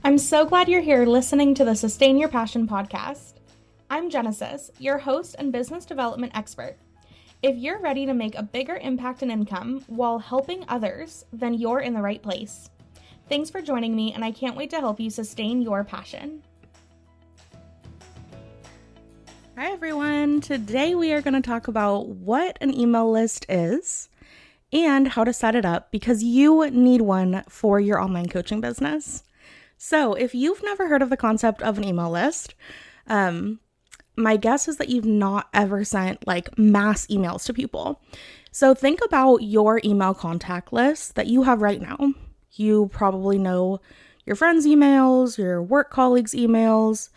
I'm so glad you're here listening to the Sustain Your Passion podcast. I'm Genesis, your host and business development expert. If you're ready to make a bigger impact and income while helping others, then you're in the right place. Thanks for joining me, and I can't wait to help you sustain your passion. Hi everyone, today we are going to talk about what an email list is and how to set it up because you need one for your online coaching business. So if you've never heard of the concept of an email list, my guess is that you've not ever sent like mass emails to people. So think about your email contact list that you have right now. You probably know your friends' emails, your work colleagues' emails,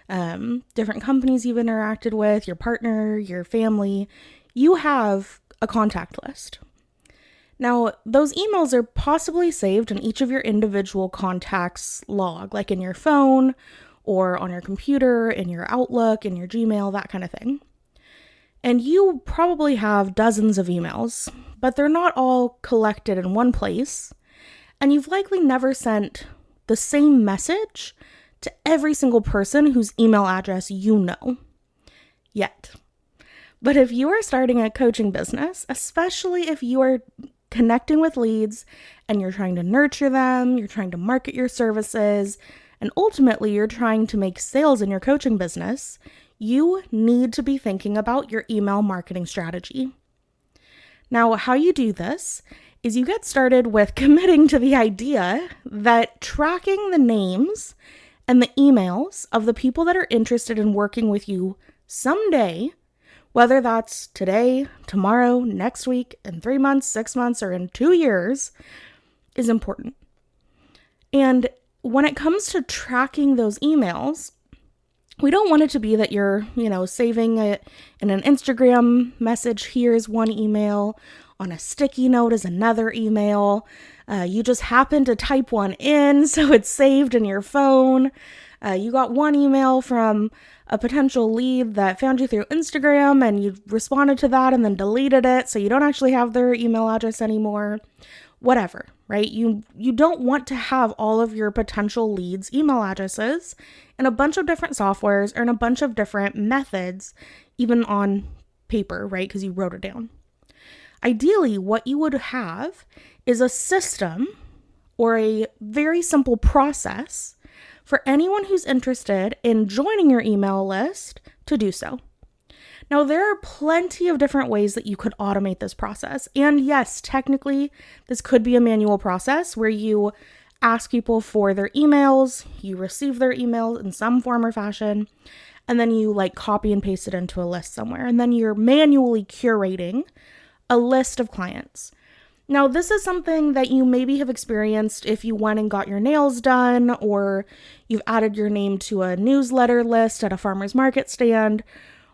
different companies you've interacted with, your partner, your family. You have a contact list. Now, those emails are possibly saved in each of your individual contacts log, like in your phone or on your computer, in your Outlook, in your Gmail, that kind of thing. And you probably have dozens of emails, but they're not all collected in one place. And you've likely never sent the same message to every single person whose email address you know yet. But if you are starting a coaching business, especially if you are connecting with leads and you're trying to nurture them, you're trying to market your services, and ultimately you're trying to make sales in your coaching business, you need to be thinking about your email marketing strategy. Now, how you do this is you get started with committing to the idea that tracking the names and the emails of the people that are interested in working with you someday, whether that's today, tomorrow, next week, in 3 months, 6 months, or in 2 years, is important. And when it comes to tracking those emails, we don't want it to be that you're, saving it in an Instagram message. Here's one email. On a sticky note is another email. You just happen to type one in, so it's saved in your phone. You got one email from a potential lead that found you through Instagram and you responded to that and then deleted it, so you don't actually have their email address anymore. Whatever, right? You don't want to have all of your potential leads' email addresses in a bunch of different softwares or in a bunch of different methods, even on paper, right? Because you wrote it down. Ideally, what you would have is a system or a very simple process for anyone who's interested in joining your email list to do so. Now, there are plenty of different ways that you could automate this process. And yes, technically, this could be a manual process where you ask people for their emails, you receive their emails in some form or fashion, and then you copy and paste it into a list somewhere. And then you're manually curating a list of clients. Now, this is something that you maybe have experienced if you went and got your nails done, or you've added your name to a newsletter list at a farmer's market stand,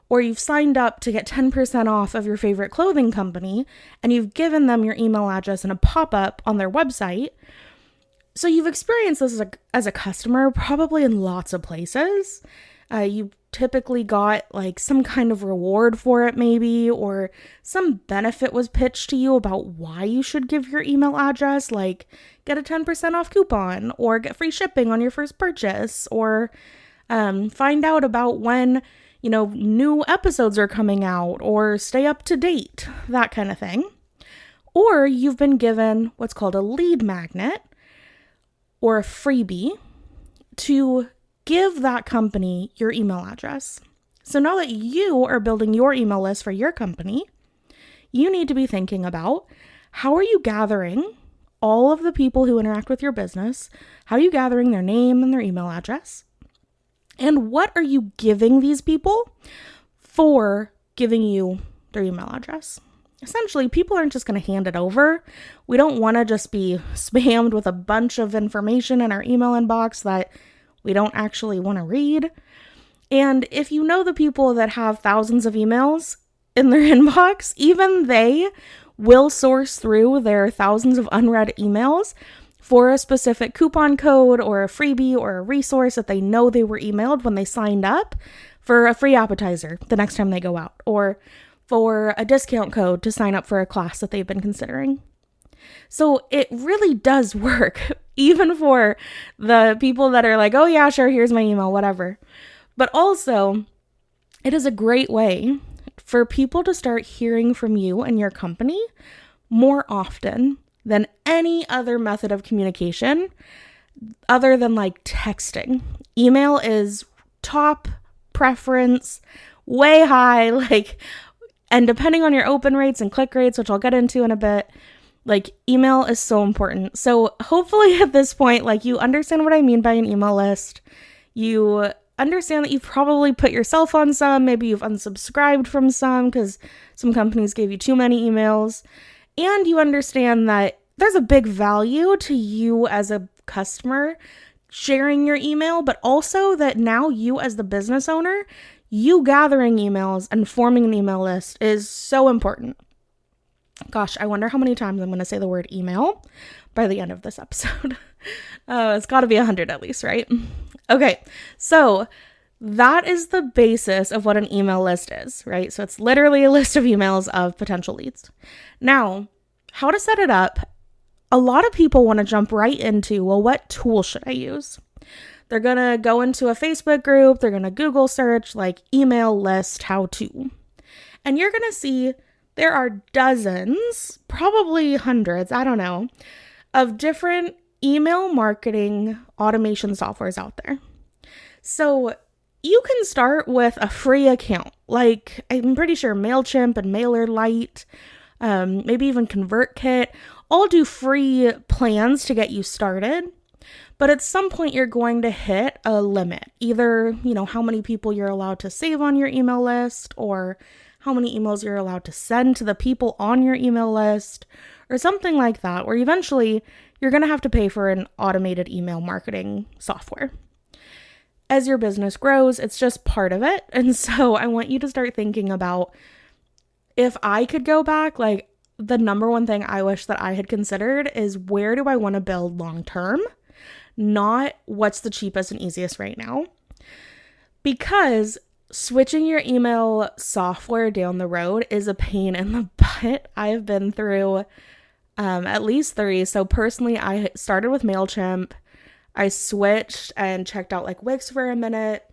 or you've signed up to get 10% off of your favorite clothing company, and you've given them your email address and a pop-up on their website. So you've experienced this as a customer, probably in lots of places. You typically got some kind of reward for it maybe, or some benefit was pitched to you about why you should give your email address, like get a 10% off coupon or get free shipping on your first purchase, or find out about when, new episodes are coming out, or stay up to date, that kind of thing. Or you've been given what's called a lead magnet or a freebie to give that company your email address. So now that you are building your email list for your company, you need to be thinking about how are you gathering all of the people who interact with your business? How are you gathering their name and their email address? And what are you giving these people for giving you their email address? Essentially, people aren't just going to hand it over. We don't want to just be spammed with a bunch of information in our email inbox that we don't actually want to read. And if you know the people that have thousands of emails in their inbox, even they will source through their thousands of unread emails for a specific coupon code or a freebie or a resource that they know they were emailed when they signed up for a free appetizer the next time they go out, or for a discount code to sign up for a class that they've been considering. So it really does work. even for the people that are like, oh yeah, sure, here's my email, whatever. But also, it is a great way for people to start hearing from you and your company more often than any other method of communication other than like texting. Email is top preference, way high, and depending on your open rates and click rates, which I'll get into in a bit, email is so important. So hopefully at this point, you understand what I mean by an email list. You understand that you've probably put yourself on some, maybe you've unsubscribed from some because some companies gave you too many emails. And you understand that there's a big value to you as a customer sharing your email, but also that now you as the business owner, you gathering emails and forming an email list is so important. Gosh, I wonder how many times I'm going to say the word email by the end of this episode. It's got to be 100 at least, right? Okay, so that is the basis of what an email list is, right? So it's literally a list of emails of potential leads. Now, how to set it up? A lot of people want to jump right into, well, what tool should I use? They're going to go into a Facebook group. They're going to Google search email list how to. And you're going to see there are dozens, probably hundreds, I don't know, of different email marketing automation softwares out there. So you can start with a free account. I'm pretty sure MailChimp and MailerLite, maybe even ConvertKit, all do free plans to get you started. But at some point you're going to hit a limit, either, how many people you're allowed to save on your email list or how many emails you're allowed to send to the people on your email list or something like that, where eventually you're going to have to pay for an automated email marketing software. As your business grows, it's just part of it. And so I want you to start thinking about, if I could go back, the number one thing I wish that I had considered is, where do I want to build long term? Not what's the cheapest and easiest right now. Because switching your email software down the road is a pain in the butt. I've been through at least 3. So personally, I started with MailChimp. I switched and checked out Wix for a minute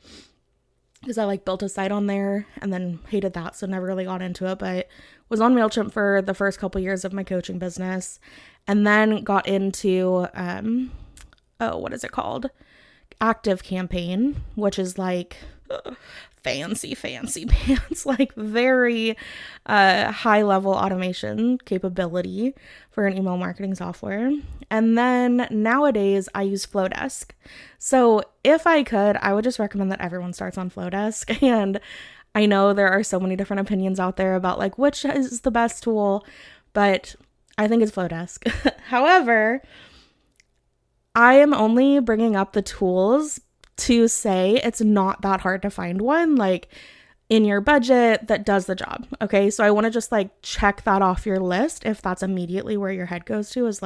because I built a site on there and then hated that, so never really got into it, but was on MailChimp for the first couple years of my coaching business, and then got into what is it called? Active Campaign, which is fancy pants, very high level automation capability for an email marketing software. And then nowadays I use Flowdesk. So if I could, I would just recommend that everyone starts on Flowdesk. And I know there are so many different opinions out there about which is the best tool, but I think it's Flowdesk. However, I am only bringing up the tools to say it's not that hard to find one in your budget that does the job. Okay, so I want to just check that off your list if that's immediately where your head goes to, is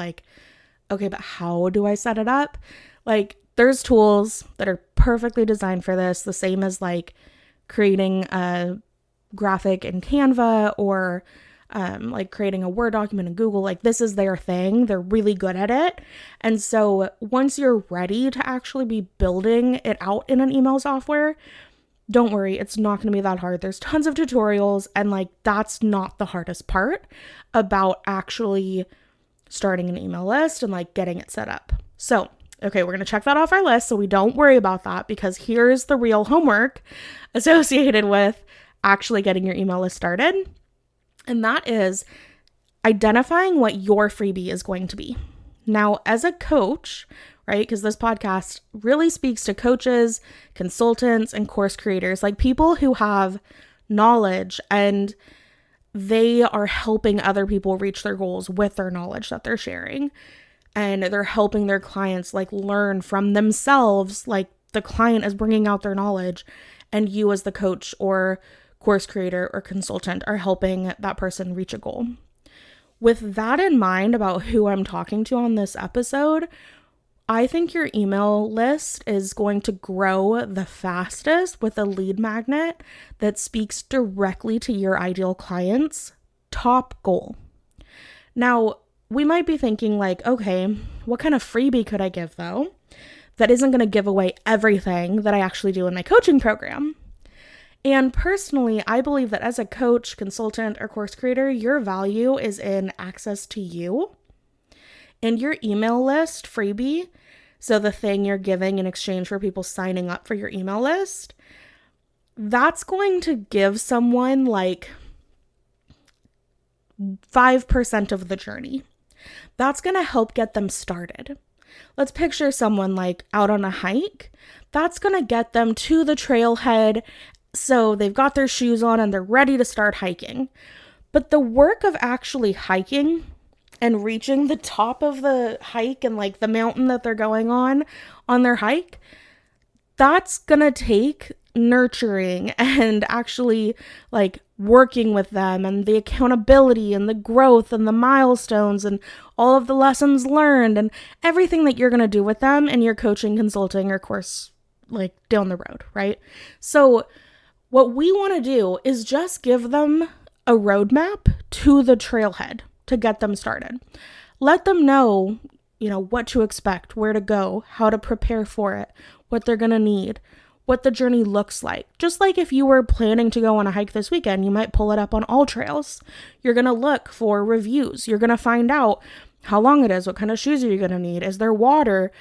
okay, but how do I set it up? There's tools that are perfectly designed for this, the same as creating a graphic in Canva or creating a Word document in Google. This is their thing. They're really good at it. And so once you're ready to actually be building it out in an email software, don't worry, it's not going to be that hard. There's tons of tutorials, and that's not the hardest part about actually starting an email list and getting it set up. So, okay, we're going to check that off our list so we don't worry about that, because here's the real homework associated with actually getting your email list started. And that is identifying what your freebie is going to be. Now, as a coach, right, because this podcast really speaks to coaches, consultants, and course creators, people who have knowledge and they are helping other people reach their goals with their knowledge that they're sharing. And they're helping their clients learn from themselves, the client is bringing out their knowledge, and you as the coach or course creator or consultant are helping that person reach a goal. With that in mind about who I'm talking to on this episode, I think your email list is going to grow the fastest with a lead magnet that speaks directly to your ideal client's top goal. Now, we might be thinking like, okay, what kind of freebie could I give though that isn't going to give away everything that I actually do in my coaching program? And personally, I believe that as a coach, consultant, or course creator, your value is in access to you and your email list freebie. So the thing you're giving in exchange for people signing up for your email list, that's going to give someone like 5% of the journey. That's going to help get them started. Let's picture someone like out on a hike. That's going to get them to the trailhead. So they've got their shoes on and they're ready to start hiking. But the work of actually hiking and reaching the top of the hike and like the mountain that they're going on their hike, that's going to take nurturing and actually like working with them and the accountability and the growth and the milestones and all of the lessons learned and everything that you're going to do with them in your coaching, consulting, or course like down the road, right? So what we want to do is just give them a roadmap to the trailhead to get them started. Let them know, what to expect, where to go, how to prepare for it, what they're going to need, what the journey looks like. Just like if you were planning to go on a hike this weekend, you might pull it up on All Trails. You're going to look for reviews. You're going to find out how long it is, what kind of shoes are you going to need, is there water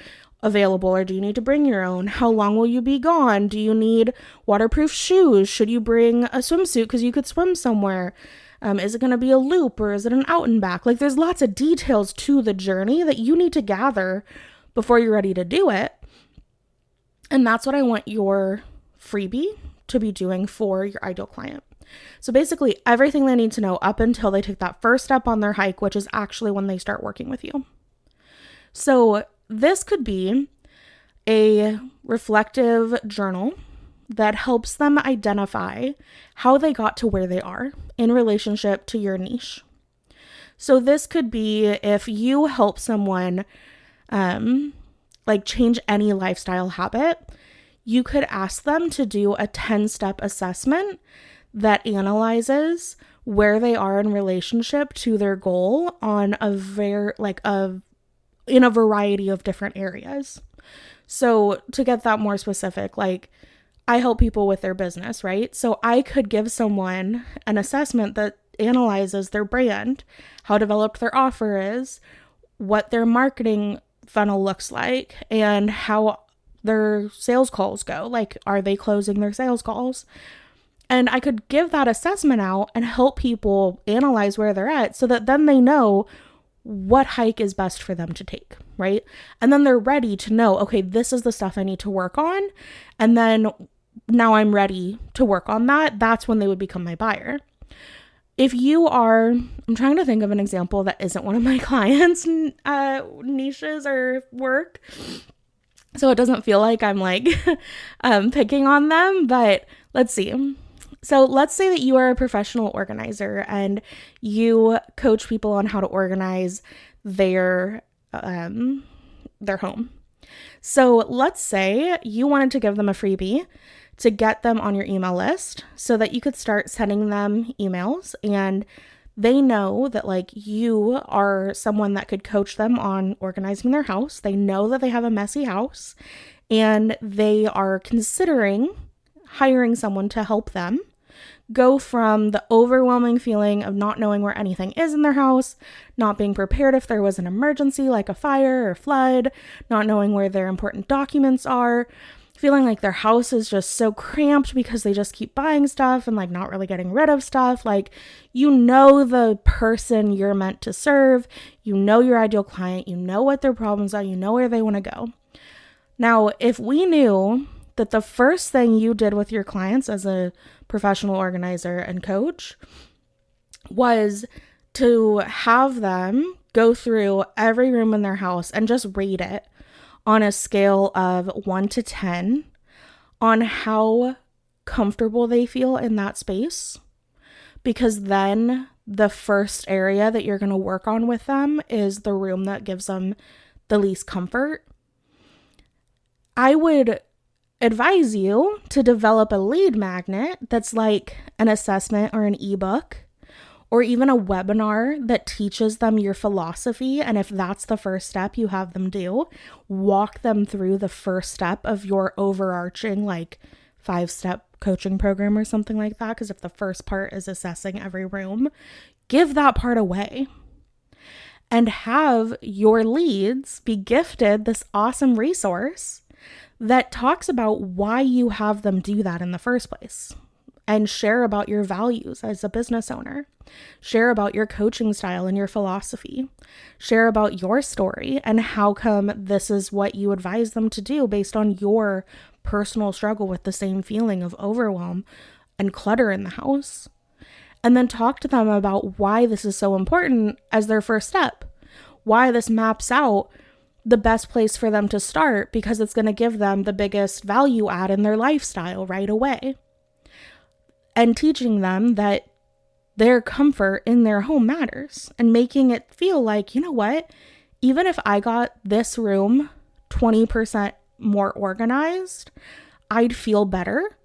available or do you need to bring your own? How long will you be gone? Do you need waterproof shoes? Should you bring a swimsuit because you could swim somewhere? Is it going to be a loop or is it an out and back? Like there's lots of details to the journey that you need to gather before you're ready to do it. And that's what I want your freebie to be doing for your ideal client. So basically everything they need to know up until they take that first step on their hike, which is actually when they start working with you. So this could be a reflective journal that helps them identify how they got to where they are in relationship to your niche. So this could be if you help someone change any lifestyle habit, you could ask them to do a 10-step assessment that analyzes where they are in relationship to their goal on in a variety of different areas. So to get that more specific, I help people with their business, right? So I could give someone an assessment that analyzes their brand, how developed their offer is, what their marketing funnel looks like, and how their sales calls go. Are they closing their sales calls? And I could give that assessment out and help people analyze where they're at so that then they know what hike is best for them to take, right? And then they're ready to know, okay, this is the stuff I need to work on. And then now I'm ready to work on that. That's when they would become my buyer. If you are, I'm trying to think of an example that isn't one of my clients' niches or work, so it doesn't feel like I'm picking on them, but let's see. So let's say that you are a professional organizer and you coach people on how to organize their home. So let's say you wanted to give them a freebie to get them on your email list so that you could start sending them emails and they know that you are someone that could coach them on organizing their house. They know that they have a messy house and they are considering hiring someone to help them go from the overwhelming feeling of not knowing where anything is in their house, not being prepared if there was an emergency like a fire or flood, not knowing where their important documents are, feeling like their house is just so cramped because they just keep buying stuff and not really getting rid of stuff. The person you're meant to serve, your ideal client, what their problems are, where they want to go. Now, if we knew that the first thing you did with your clients as a professional organizer and coach was to have them go through every room in their house and just rate it on a scale of 1 to 10 on how comfortable they feel in that space, because then the first area that you're going to work on with them is the room that gives them the least comfort. I would advise you to develop a lead magnet that's like an assessment or an ebook or even a webinar that teaches them your philosophy. And if that's the first step you have them do, walk them through the first step of your overarching 5-step coaching program or something like that. Because if the first part is assessing every room, give that part away and have your leads be gifted this awesome resource that talks about why you have them do that in the first place, and share about your values as a business owner, share about your coaching style and your philosophy, share about your story and how come this is what you advise them to do based on your personal struggle with the same feeling of overwhelm and clutter in the house. And then talk to them about why this is so important as their first step, why this maps out the best place for them to start, because it's going to give them the biggest value add in their lifestyle right away. And teaching them that their comfort in their home matters, and making it feel like, you know what, even if I got this room 20% more organized, I'd feel better.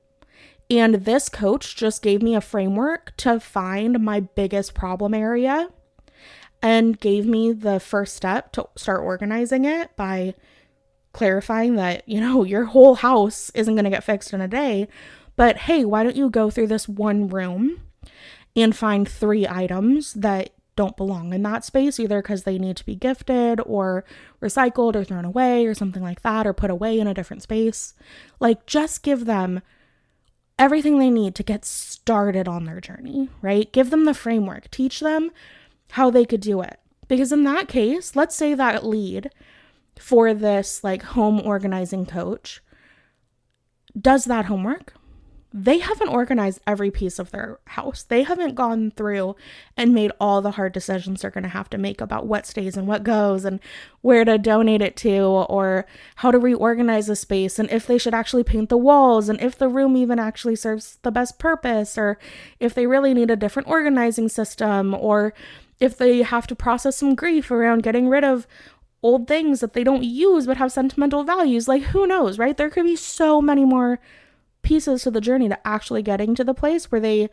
And this coach just gave me a framework to find my biggest problem area and gave me the first step to start organizing it by clarifying that, your whole house isn't going to get fixed in a day. But hey, why don't you go through this one room and find 3 items that don't belong in that space, either because they need to be gifted or recycled or thrown away or something like that, or put away in a different space. Just give them everything they need to get started on their journey, right? Give them the framework, teach them how they could do it. Because in that case, let's say that lead for this home organizing coach does that homework. They haven't organized every piece of their house. They haven't gone through and made all the hard decisions they're going to have to make about what stays and what goes and where to donate it to, or how to reorganize the space, and if they should actually paint the walls, and if the room even actually serves the best purpose, or if they really need a different organizing system, or if they have to process some grief around getting rid of old things that they don't use but have sentimental values. Who knows, right? There could be so many more pieces to the journey to actually getting to the place where they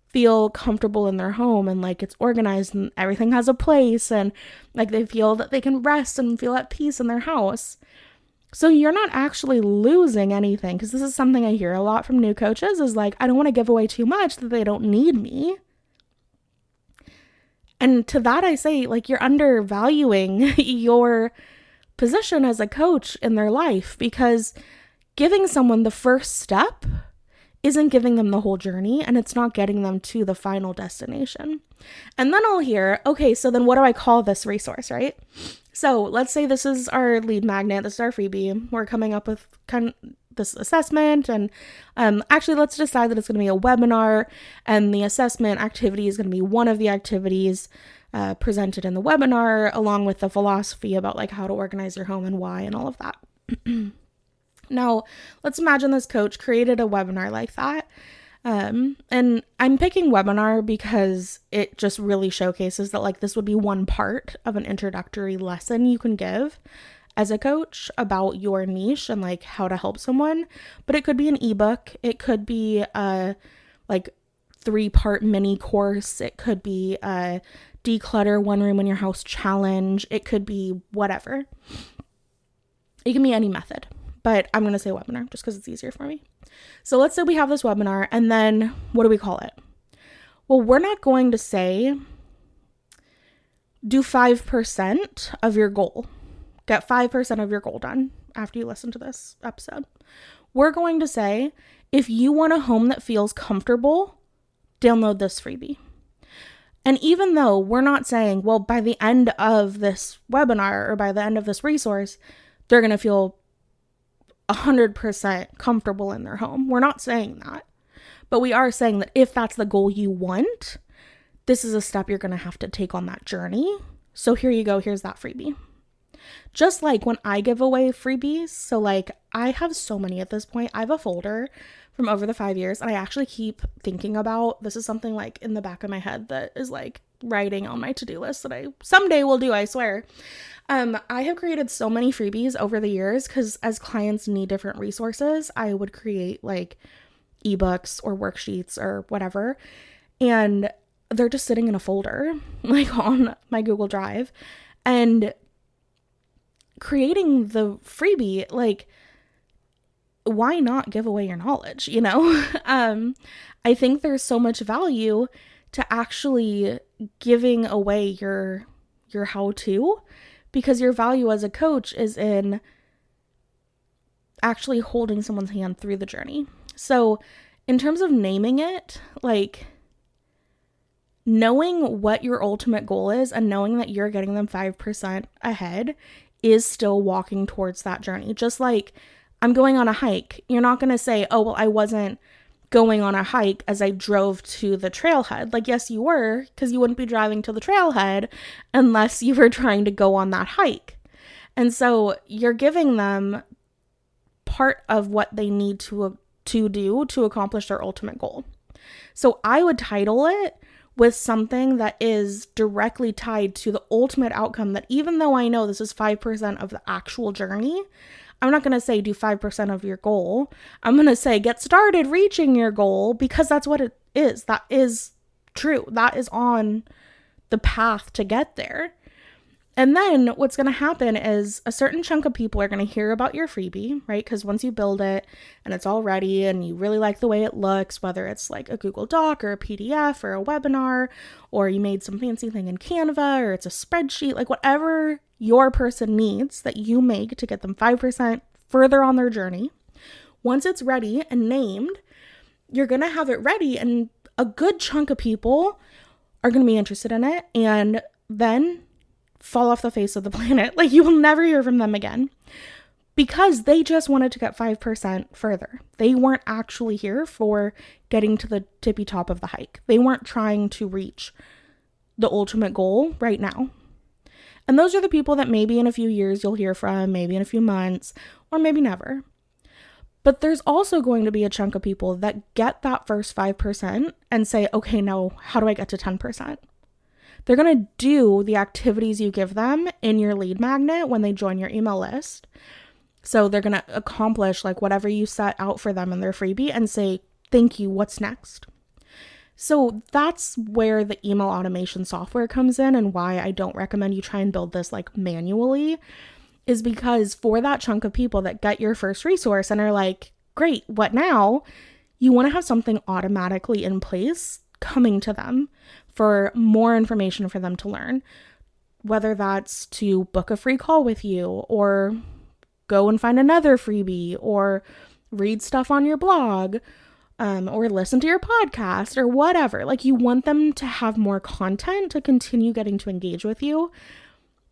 feel comfortable in their home and it's organized and everything has a place, and they feel that they can rest and feel at peace in their house. So you're not actually losing anything, because this is something I hear a lot from new coaches is I don't want to give away too much that they don't need me. And to that I say, you're undervaluing your position as a coach in their life, because giving someone the first step isn't giving them the whole journey, and it's not getting them to the final destination. And then I'll hear, okay, so then what do I call this resource, right? So let's say this is our lead magnet, this is our freebie. We're coming up with kind of this assessment, and actually let's decide that it's going to be a webinar, and the assessment activity is going to be one of the activities presented in the webinar, along with the philosophy about how to organize your home and why and all of that. Now, let's imagine this coach created a webinar like that. And I'm picking webinar because it just really showcases that this would be one part of an introductory lesson you can give as a coach about your niche and how to help someone. But it could be an ebook. It could be a 3-part mini course. It could be a declutter one room in your house challenge. It could be whatever. It can be any method. But I'm going to say webinar just because it's easier for me. So let's say we have this webinar, and then what do we call it? Well, we're not going to say do 5% of your goal. Get 5% of your goal done after you listen to this episode. We're going to say, if you want a home that feels comfortable, download this freebie. And even though we're not saying, well, by the end of this webinar or by the end of this resource, they're going to feel 100% comfortable in their home. We're not saying that. But we are saying that if that's the goal you want, this is a step you're going to have to take on that journey. So here you go. Here's that freebie. Just like when I give away freebies. So I have so many at this point. I have a folder from over the 5 years, and I actually keep thinking about, this is something in the back of my head that is writing on my to-do list that I someday will do, I swear. I have created so many freebies over the years because as clients need different resources, I would create ebooks or worksheets or whatever. And they're just sitting in a folder, like on my Google Drive, and creating the freebie, like, why not give away your knowledge, you know? I think there's so much value to actually giving away your how-to, because your value as a coach is in actually holding someone's hand through the journey. So in terms of naming it, like, knowing what your ultimate goal is and knowing that you're getting them 5% ahead is still walking towards that journey. Just like I'm going on a hike. You're not going to say, oh, well, I wasn't going on a hike as I drove to the trailhead. Like, yes, you were, because you wouldn't be driving to the trailhead unless you were trying to go on that hike. And so you're giving them part of what they need to do to accomplish their ultimate goal. So I would title it with something that is directly tied to the ultimate outcome, that even though I know this is 5% of the actual journey, I'm not going to say do 5% of your goal. I'm going to say get started reaching your goal, because that's what it is. That is true. That is on the path to get there. And then what's going to happen is a certain chunk of people are going to hear about your freebie, right? Because once you build it and it's all ready and you really like the way it looks, whether it's like a Google Doc or a PDF or a webinar, or you made some fancy thing in Canva, or it's a spreadsheet, like whatever your person needs that you make to get them 5% further on their journey. Once it's ready and named, you're going to have it ready, and a good chunk of people are going to be interested in it and then fall off the face of the planet. Like, you will never hear from them again, because they just wanted to get 5% further. They weren't actually here for getting to the tippy top of the hike. They weren't trying to reach the ultimate goal right now. And those are the people that maybe in a few years you'll hear from, maybe in a few months, or maybe never. But there's also going to be a chunk of people that get that first 5% and say, okay, now how do I get to 10%? They're going to do the activities you give them in your lead magnet when they join your email list. So they're going to accomplish like whatever you set out for them in their freebie and say, thank you, what's next? So that's where the email automation software comes in, and why I don't recommend you try and build this like manually, is because for that chunk of people that get your first resource and are like, great, what now? You want to have something automatically in place coming to them for more information for them to learn, whether that's to book a free call with you, or go and find another freebie, or read stuff on your blog, or listen to your podcast, or whatever. Like, you want them to have more content to continue getting to engage with you.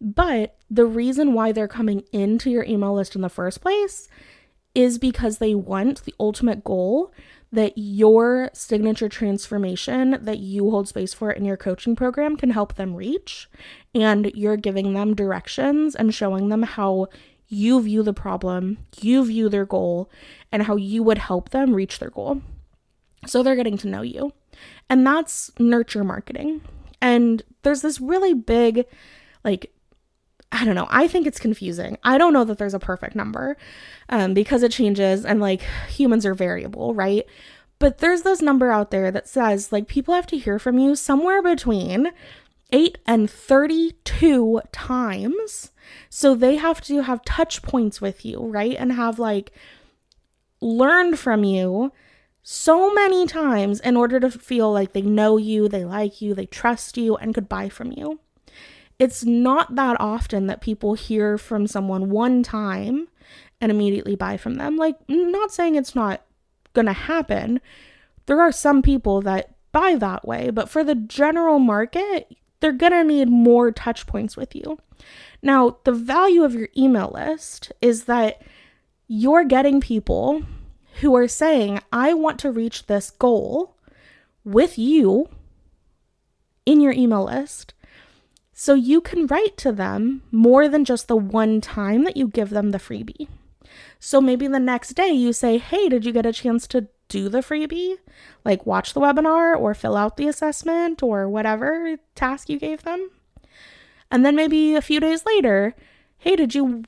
But the reason why they're coming into your email list in the first place is because they want the ultimate goal that your signature transformation that you hold space for in your coaching program can help them reach. And you're giving them directions and showing them how you view the problem, you view their goal, and how you would help them reach their goal. So they're getting to know you. And that's nurture marketing. And there's this really big, like, I don't know, I think it's confusing. I don't know that there's a perfect number, because it changes, and like, humans are variable, right? But there's this number out there that says like people have to hear from you somewhere between 8 and 32 times. So they have to have touch points with you, right? And have like learned from you so many times in order to feel like they know you, they like you, they trust you, and could buy from you. It's not that often that people hear from someone one time and immediately buy from them. Like, I'm not saying it's not going to happen. There are some people that buy that way, but for the general market, they're going to need more touch points with you. Now, the value of your email list is that you're getting people who are saying, I want to reach this goal with you in your email list. So you can write to them more than just the one time that you give them the freebie. So maybe the next day you say, hey, did you get a chance to do the freebie? Like watch the webinar or fill out the assessment or whatever task you gave them. And then maybe a few days later, hey, did you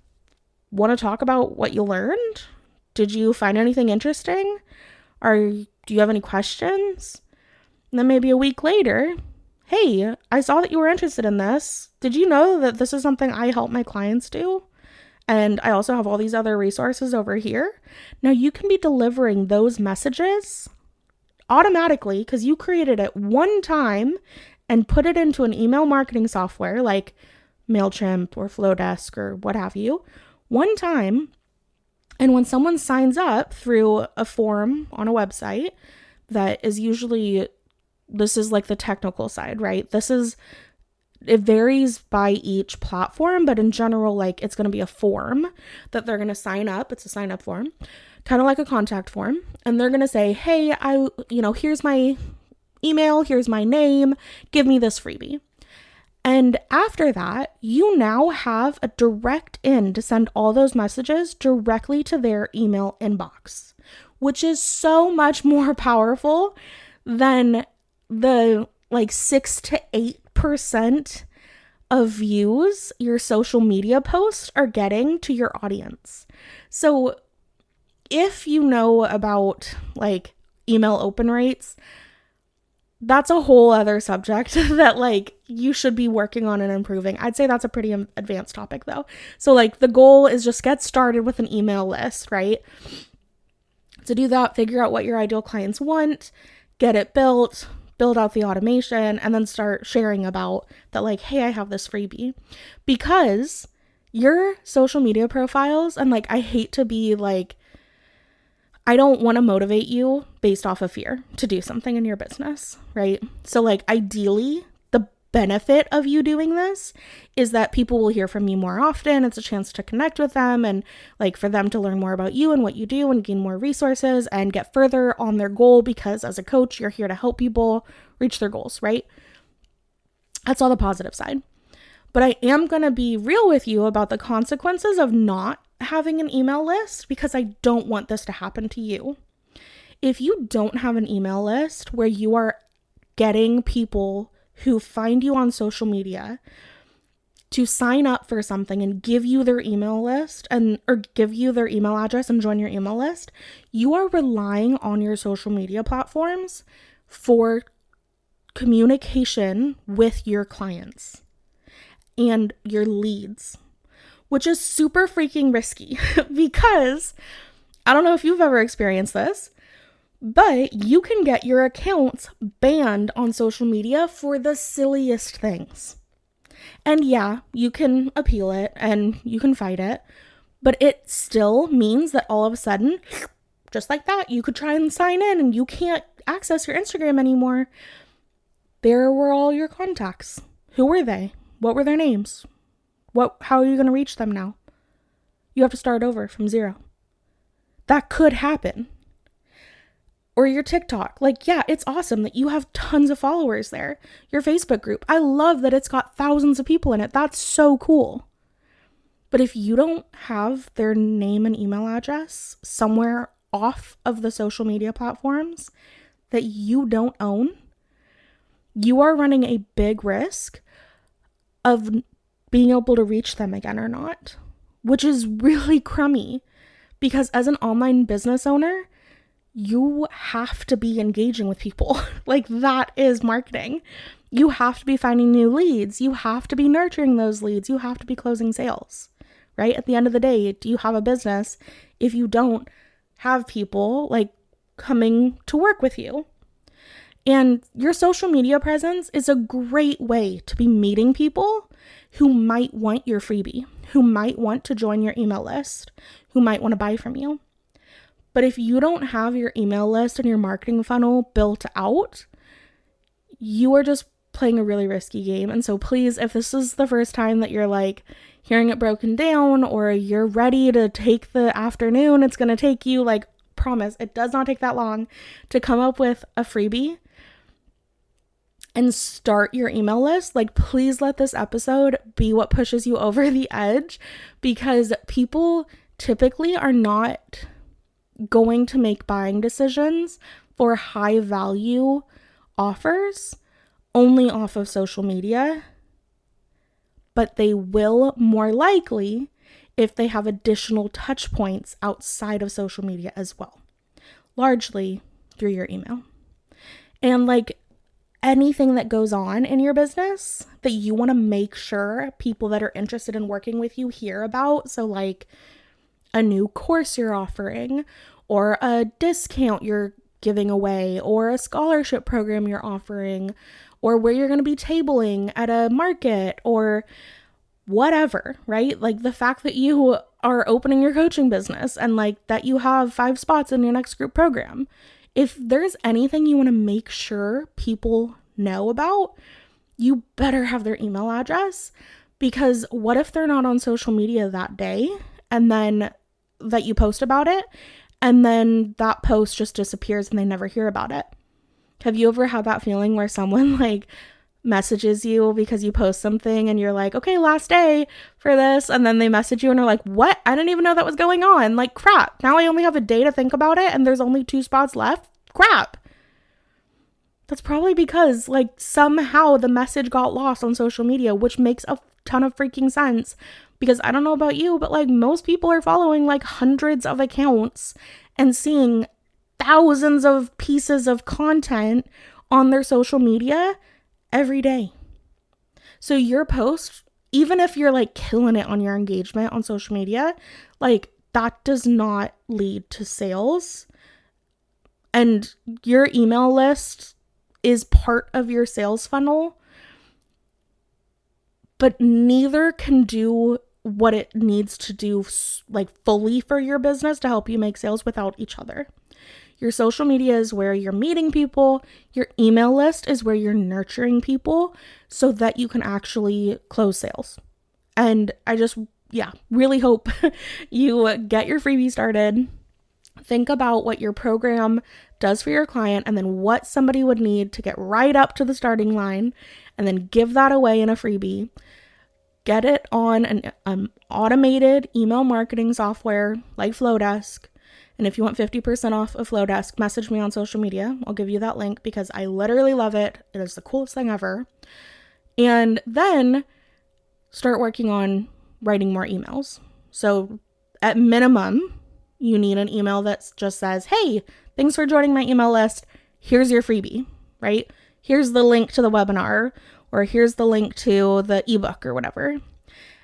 want to talk about what you learned? Did you find anything interesting? Do you have any questions? And then maybe a week later, hey, I saw that you were interested in this. Did you know that this is something I help my clients do? And I also have all these other resources over here. Now you can be delivering those messages automatically because you created it one time and put it into an email marketing software like MailChimp or Flowdesk or what have you, one time. And when someone signs up through a form on a website that is usually, this is like the technical side, right? It varies by each platform, but in general, like it's going to be a form that they're going to sign up. It's a sign up form, kind of like a contact form. And they're going to say, hey, here's my email, here's my name, give me this freebie. And after that, you now have a direct in to send all those messages directly to their email inbox, which is so much more powerful than the 6 to 8% of views your social media posts are getting to your audience. So if you know about email open rates, that's a whole other subject that you should be working on and improving. I'd say that's a pretty advanced topic though. So the goal is just get started with an email list, right? To do that, figure out what your ideal clients want, get it built, build out the automation, and then start sharing about that, hey, I have this freebie. Because your social media profiles, and I hate to be I don't want to motivate you based off of fear to do something in your business, right? So ideally, the benefit of you doing this is that people will hear from you more often. It's a chance to connect with them and for them to learn more about you and what you do and gain more resources and get further on their goal, because as a coach, you're here to help people reach their goals, right? That's all the positive side. But I am going to be real with you about the consequences of not having an email list, because I don't want this to happen to you. If you don't have an email list where you are getting people who find you on social media to sign up for something and give you their email list or give you their email address and join your email list, you are relying on your social media platforms for communication with your clients and your leads, which is super freaking risky because I don't know if you've ever experienced this, but you can get your accounts banned on social media for the silliest things. And yeah, you can appeal it and you can fight it, but it still means that all of a sudden, just like that, you could try and sign in and you can't access your Instagram anymore. There were all your contacts. Who were they? What were their names? How are you going to reach them now? You have to start over from zero. That could happen. Or your TikTok. Yeah, it's awesome that you have tons of followers there. Your Facebook group. I love that it's got thousands of people in it. That's so cool. But if you don't have their name and email address somewhere off of the social media platforms that you don't own, you are running a big risk of being able to reach them again or not, which is really crummy, because as an online business owner, you have to be engaging with people. That is marketing. You have to be finding new leads. You have to be nurturing those leads. You have to be closing sales, right? At the end of the day, do you have a business if you don't have people coming to work with you? And your social media presence is a great way to be meeting people who might want your freebie, who might want to join your email list, who might want to buy from you. But if you don't have your email list and your marketing funnel built out, you are just playing a really risky game. And so please, if this is the first time that you're hearing it broken down, or you're ready to take the afternoon, it's going to take you, promise, it does not take that long to come up with a freebie and start your email list. Please let this episode be what pushes you over the edge, because people typically are not going to make buying decisions for high value offers only off of social media, but they will more likely if they have additional touch points outside of social media as well, largely through your email. And anything that goes on in your business that you want to make sure people that are interested in working with you hear about. So like a new course you're offering, or a discount you're giving away, or a scholarship program you're offering, or where you're going to be tabling at a market, or whatever, right? Like the fact that you are opening your coaching business and like that you have 5 spots in your next group program. If there's anything you want to make sure people know about, you better have their email address, because what if they're not on social media that day and then that you post about it and then that post just disappears and they never hear about it? Have you ever had that feeling where someone like messages you because you post something and you're like, okay, last day for this, and then they message you and are like, what? I didn't even know that was going on. Like, crap. Now I only have a day to think about it and there's only 2 spots left. Crap. That's probably because like somehow the message got lost on social media, which makes a ton of freaking sense, because I don't know about you, but like most people are following like hundreds of accounts and seeing thousands of pieces of content on their social media every day. So your post, even if you're like killing it on your engagement on social media, like that does not lead to sales. And your email list is part of your sales funnel, but neither can do what it needs to do like fully for your business to help you make sales without each other. Your social media is where you're meeting people. Your email list is where you're nurturing people so that you can actually close sales. And I just, really hope you get your freebie started. Think about what your program does for your client and then what somebody would need to get right up to the starting line, and then give that away in a freebie. Get it on an automated email marketing software like Flowdesk. And if you want 50% off of Flowdesk, message me on social media. I'll give you that link because I literally love it. It is the coolest thing ever. And then start working on writing more emails. So at minimum, you need an email that just says, hey, thanks for joining my email list. Here's your freebie, right? Here's the link to the webinar, or here's the link to the ebook or whatever.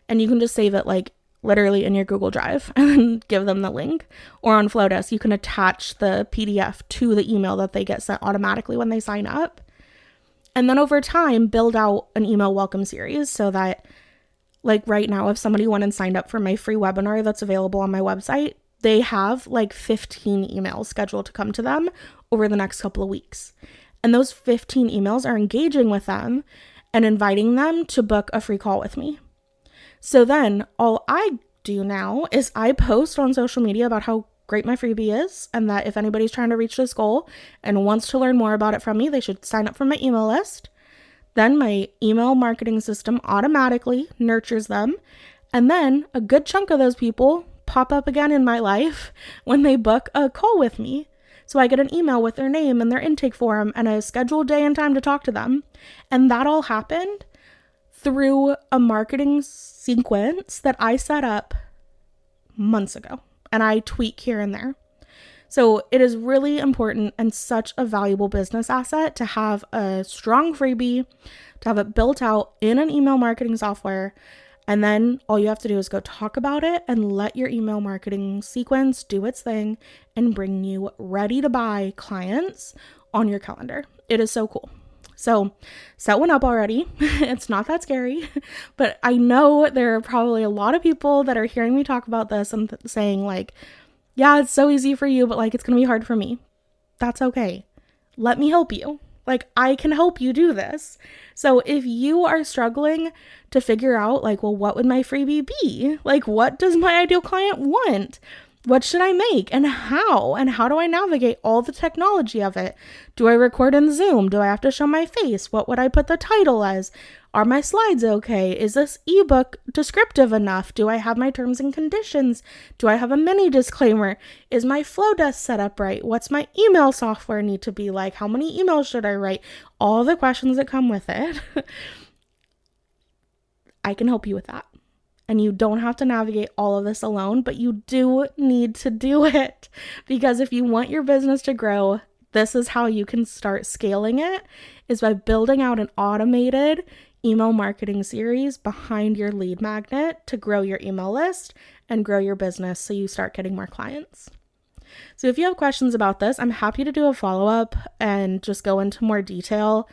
And you can just save it like literally in your Google Drive and then give them the link. Or on Flowdesk, you can attach the PDF to the email that they get sent automatically when they sign up. And then over time, build out an email welcome series so that, like right now, if somebody went and signed up for my free webinar that's available on my website, they have like 15 emails scheduled to come to them over the next couple of weeks. And those 15 emails are engaging with them and inviting them to book a free call with me. So then all I do now is I post on social media about how great my freebie is, and that if anybody's trying to reach this goal and wants to learn more about it from me, they should sign up for my email list. Then my email marketing system automatically nurtures them. And then a good chunk of those people pop up again in my life when they book a call with me. So I get an email with their name and their intake form and a scheduled day and time to talk to them. And that all happened through a marketing sequence that I set up months ago, and I tweak here and there. So it is really important and such a valuable business asset to have a strong freebie, to have it built out in an email marketing software. And then all you have to do is go talk about it and let your email marketing sequence do its thing and bring you ready to buy clients on your calendar. It is so cool. So set one up already. It's not that scary, but I know there are probably a lot of people that are hearing me talk about this and saying like, yeah, it's so easy for you, but like, it's going to be hard for me. That's okay. Let me help you. Like, I can help you do this. So if you are struggling to figure out like, well, what would my freebie be? Like, what does my ideal client want? What should I make and how? And how do I navigate all the technology of it? Do I record in Zoom? Do I have to show my face? What would I put the title as? Are my slides okay? Is this ebook descriptive enough? Do I have my terms and conditions? Do I have a mini disclaimer? Is my Flowdesk set up right? What's my email software need to be like? How many emails should I write? All the questions that come with it. I can help you with that. And you don't have to navigate all of this alone, but you do need to do it, because if you want your business to grow, this is how you can start scaling it, is by building out an automated email marketing series behind your lead magnet to grow your email list and grow your business so you start getting more clients. So if you have questions about this, I'm happy to do a follow-up and just go into more detail.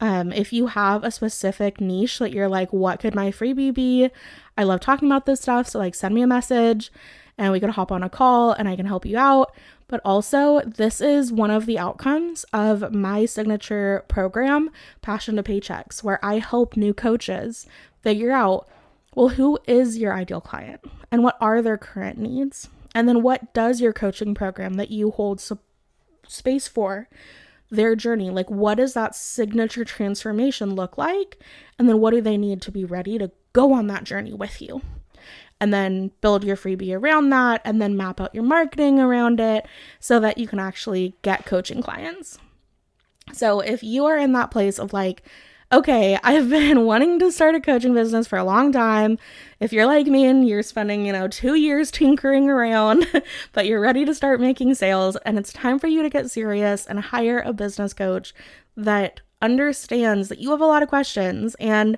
If you have a specific niche that you're like, what could my freebie be? I love talking about this stuff. So like send me a message and we could hop on a call and I can help you out. But also, this is one of the outcomes of my signature program, Passion to Paychecks, where I help new coaches figure out, well, who is your ideal client and what are their current needs? And then what does your coaching program that you hold space for, their journey, like what does that signature transformation look like? And then what do they need to be ready to go on that journey with you? And then build your freebie around that and then map out your marketing around it so that you can actually get coaching clients. So if you are in that place of like, okay, I've been wanting to start a coaching business for a long time. If you're like me and you're spending, 2 years tinkering around, but you're ready to start making sales and it's time for you to get serious and hire a business coach that understands that you have a lot of questions and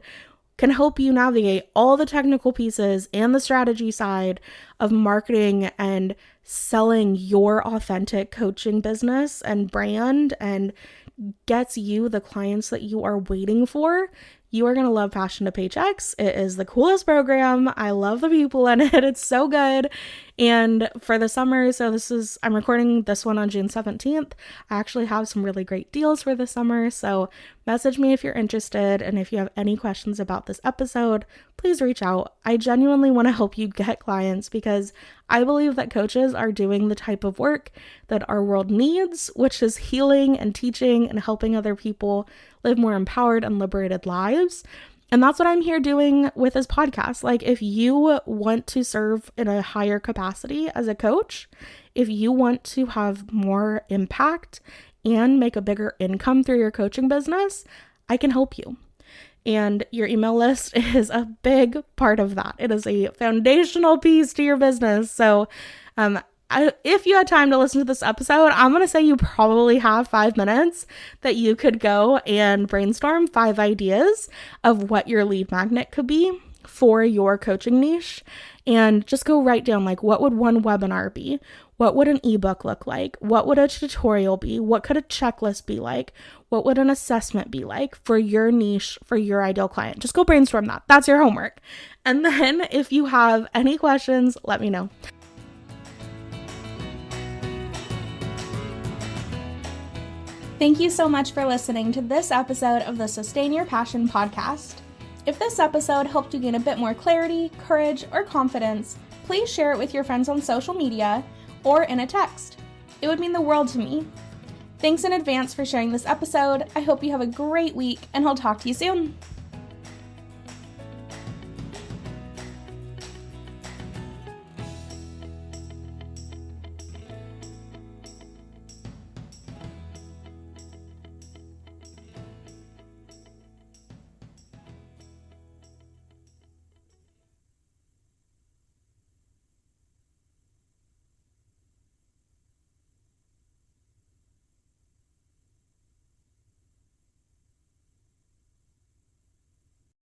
can help you navigate all the technical pieces and the strategy side of marketing and selling your authentic coaching business and brand and gets you the clients that you are waiting for, you are going to love Passion to Paychecks. It is the coolest program. I love the people in it. It's so good. And for the summer, so I'm recording this one on June 17th. I actually have some really great deals for the summer. So message me if you're interested. And if you have any questions about this episode, please reach out. I genuinely want to help you get clients because I believe that coaches are doing the type of work that our world needs, which is healing and teaching and helping other people live more empowered and liberated lives. And that's what I'm here doing with this podcast. Like, if you want to serve in a higher capacity as a coach, if you want to have more impact and make a bigger income through your coaching business, I can help you. And your email list is a big part of that. It is a foundational piece to your business. So, if you had time to listen to this episode, I'm going to say you probably have 5 minutes that you could go and brainstorm 5 ideas of what your lead magnet could be for your coaching niche. And just go write down, like, what would one webinar be? What would an ebook look like? What would a tutorial be? What could a checklist be like? What would an assessment be like for your niche, for your ideal client? Just go brainstorm that. That's your homework. And then if you have any questions, let me know. Thank you so much for listening to this episode of the Sustain Your Passion podcast. If this episode helped you gain a bit more clarity, courage, or confidence, please share it with your friends on social media or in a text. It would mean the world to me. Thanks in advance for sharing this episode. I hope you have a great week, and I'll talk to you soon.